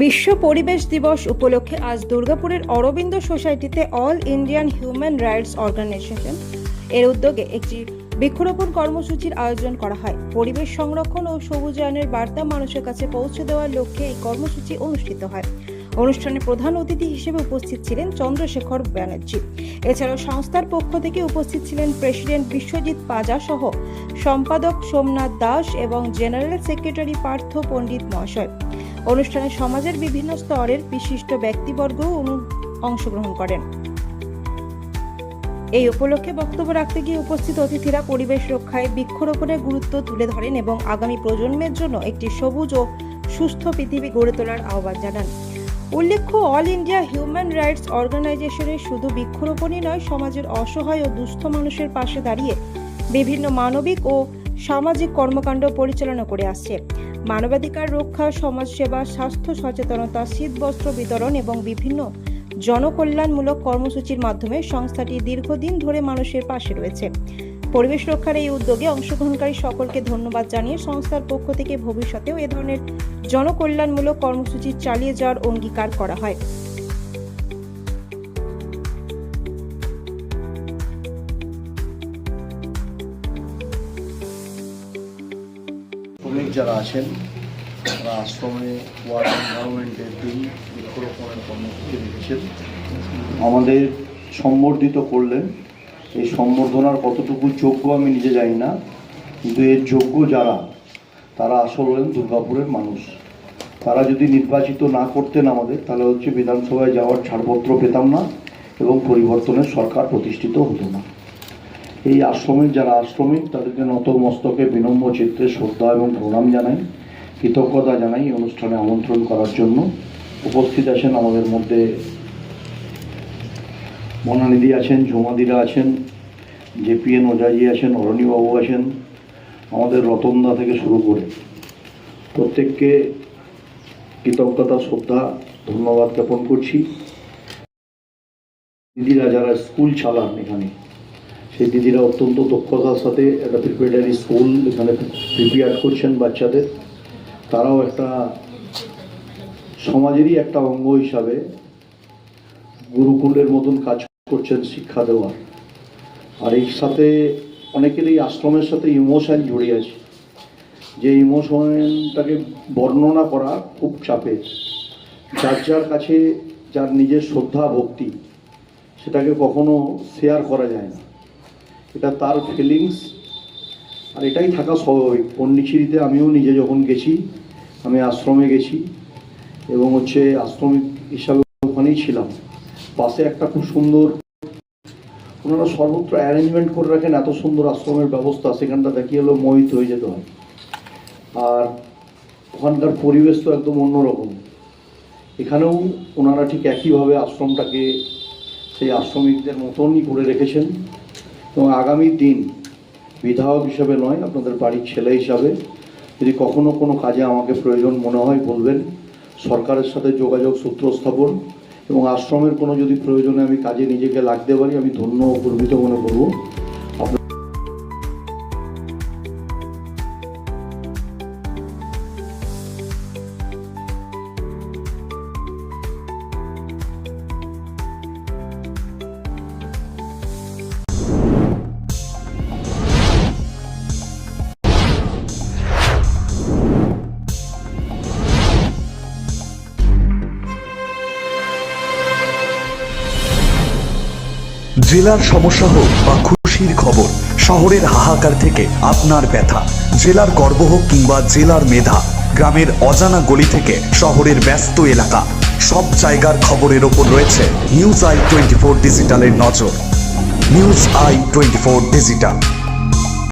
বিশ্ব পরিবেশ দিবস উপলক্ষে আজ দুর্গাপুরের অরবিন্দ সোসাইটিতে All Indian Human Rights Organisation এর উদ্যোগে একটি বৃক্ষরোপণ কর্মসূচির আয়োজন করা হয়। পরিবেশ সংরক্ষণ ও সবুজায়নের বার্তা মানুষের কাছে পৌঁছে দেওয়ার লক্ষ্যে এই কর্মসূচি অনুষ্ঠিত হয়। অনুষ্ঠানে প্রধান অতিথি হিসেবে উপস্থিত ছিলেন চন্দ্রশেখর ব্যানার্জি। এছাড়াও সংস্থার পক্ষ থেকে উপস্থিত ছিলেন প্রেসিডেন্ট বিশ্বজিৎ পাজা সহ সম্পাদক সোমনাথ দাস এবং জেনারেল সেক্রেটারি পার্থ পণ্ডিত মহাশয়। অনুষ্ঠানে সমাজের বিভিন্ন স্তরের বিশিষ্ট ব্যক্তিবর্গও অংশগ্রহণ করেন। এই উপলক্ষে বক্তব্য রাখতে গিয়ে উপস্থিত অতিথিরা পরিবেশ রক্ষায় বৃক্ষরোপণের গুরুত্ব তুলে ধরেন এবং আগামী প্রজন্মের জন্য একটি সবুজ ও সুস্থ পৃথিবী গড়ে তোলার আহ্বান জানান। উল্লেখ্য, অল ইন্ডিয়া হিউম্যান রাইটস অর্গানাইজেশনের শুধু বৃক্ষরোপণই নয়, সমাজের অসহায় ও দুস্থ মানুষের পাশে দাঁড়িয়ে বিভিন্ন মানবিক ও সামাজিক কর্মকাণ্ড পরিচালনা করে আসছে। মানবাধিকার রক্ষা, সমাজসেবা, স্বাস্থ্য সচেতনতা, শীতবস্ত্র বিতরণ এবং বিভিন্ন জনকল্যাণমূলক কর্মসূচির মাধ্যমে সংস্থাটি দীর্ঘদিন ধরে মানুষের পাশে রয়েছে। পরিবেশ রক্ষার এই উদ্যোগে অংশগ্রহণকারী সকলকে ধন্যবাদ জানিয়ে সংস্থার পক্ষ থেকে ভবিষ্যতেও এ ধরনের জনকল্যাণমূলক কর্মসূচি চালিয়ে যাওয়ার অঙ্গীকার করা হয়। যারা আছেন তারা আশ্রমে ওয়ার্ল্ড এনভায়রনমেন্টের দিন বৃক্ষরোপণের কর্মসূচি রেখেছেন, আমাদের সম্বর্ধিত করলেন। এই সম্বর্ধনার কতটুকু যোগ্য আমি নিজে জানি না, কিন্তু এর যোগ্য যারা, তারা আসল হলেন দুর্গাপুরের মানুষ। তারা যদি নির্বাচিত না করতেন আমাদের, তাহলে হচ্ছে বিধানসভায় যাওয়ার ছাড়পত্র পেতাম না এবং পরিবর্তনের সরকার প্রতিষ্ঠিত হতো না। এই আশ্রমের যারা আশ্রমিক, তাদেরকে নতমস্তকে বিনম্র চিত্তে শ্রদ্ধা এবং প্রণাম জানাই, কৃতজ্ঞতা জানাই এই অনুষ্ঠানে আমন্ত্রণ করার জন্য। উপস্থিত আছেন আমাদের মধ্যে মনানিধি আছেন, ঝুমাদিরা আছেন, জেপিএন ওঝাজি আছেন, অরণীবাবু আছেন, আমাদের রতনদা থেকে শুরু করে প্রত্যেককে কৃতজ্ঞতা, শ্রদ্ধা, ধন্যবাদ জ্ঞাপন করছি। দিদিরা যারা স্কুল চালান এখানে, সেই দিদিরা অত্যন্ত দক্ষতার সাথে একটা প্রিপারেটরি স্কুল এখানে প্রিপেয়ার করছেন বাচ্চাদের। তারাও একটা সমাজেরই একটা অঙ্গ হিসাবে গুরুকুলের মতন কাজ করছেন শিক্ষা দেওয়ার। আর এই সাথে অনেকের এই আশ্রমের সাথে ইমোশন জড়িয়ে আছে, যে ইমোশনটাকে বর্ণনা করা খুব চাপের। যার যার কাছে যার নিজের শ্রদ্ধা ভক্তি, সেটাকে কখনো শেয়ার করা যায় না। এটা তার ফিলিংস, আর এটাই থাকা স্বাভাবিক। পন্ডিচেরিতে আমিও নিজে যখন গেছি, আমি আশ্রমে গেছি এবং আশ্রমিক হিসাবে ওখানেই ছিলাম। পাশে একটা খুব সুন্দর, ওনারা সর্বত্র অ্যারেঞ্জমেন্ট করে রাখেন, এত সুন্দর আশ্রমের ব্যবস্থা, সেখানটা দেখিয়ে হলো মোহিত হয়ে যেতে হয়। আর ওখানকার পরিবেশ তো একদম অন্যরকম। এখানেও ওনারা ঠিক একইভাবে আশ্রমটাকে সেই আশ্রমিকদের মতনই করে রেখেছেন। এবং আগামী দিন বিধায়ক হিসাবে নয়, আপনাদের বাড়ির ছেলে হিসাবে যদি কখনো কোনো কাজে আমাকে প্রয়োজন মনে হয় বলবেন। সরকারের সাথে যোগাযোগ সূত্র স্থাপন এবং আশ্রমের কোনো যদি প্রয়োজনে আমি কাজে নিজেকে লাগতে পারি, আমি ধন্য ও গর্বিত মনে করব। জেলার সমস্যা হোক বা খুশির খবর, শহরের হাহাকার থেকে আপনার ব্যথা, জেলার গর্ব হোক কিংবা জেলার মেধা, গ্রামের অজানা গলি থেকে শহরের ব্যস্ত এলাকা, সব জায়গার খবরের ওপর রয়েছে নিউজ আই 24 ডিজিটালের নজর। News I 24 digital.